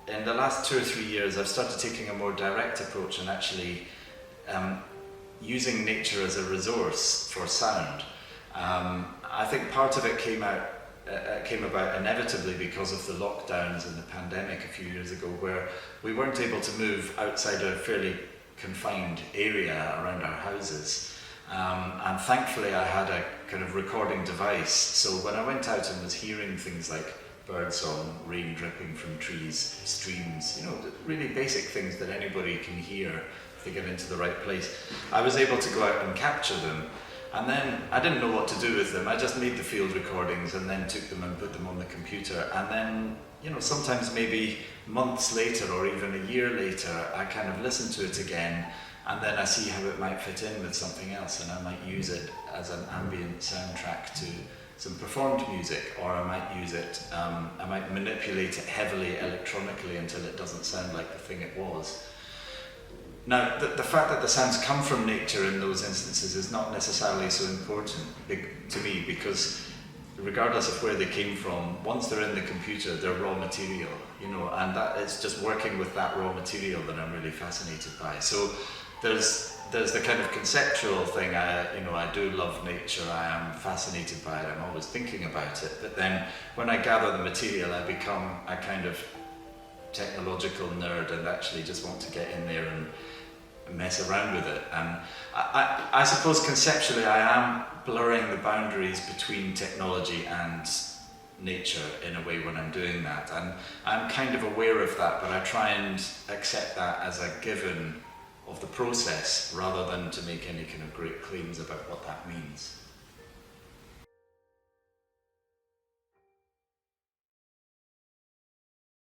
in the last 2 or 3 years, I've started taking a more direct approach and actually using nature as a resource for sound. I think part of it came about inevitably because of the lockdowns and the pandemic a few years ago, where we weren't able to move outside a fairly confined area around our houses. And thankfully I had a kind of recording device, so when I went out and was hearing things like birdsong, rain dripping from trees, streams, you know, really basic things that anybody can hear if they get into the right place, I was able to go out and capture them. And then I didn't know what to do with them. I just made the field recordings and then took them and put them on the computer. And then, you know, sometimes maybe months later or even a year later, I kind of listen to it again, and then I see how it might fit in with something else, and I might use it as an ambient soundtrack to some performed music, or I might use it, I might manipulate it heavily electronically until it doesn't sound like the thing it was. Now, the fact that the sounds come from nature in those instances is not necessarily so important to me, because regardless of where they came from, once they're in the computer, they're raw material, you know, and that it's just working with that raw material that I'm really fascinated by. So there's the kind of conceptual thing. I do love nature. I am fascinated by it. I'm always thinking about it. But then when I gather the material, I become a kind of technological nerd and actually just want to get in there and mess around with it. And I suppose conceptually I am blurring the boundaries between technology and nature in a way when I'm doing that, and I'm kind of aware of that, but I try and accept that as a given of the process rather than to make any kind of great claims about what that means.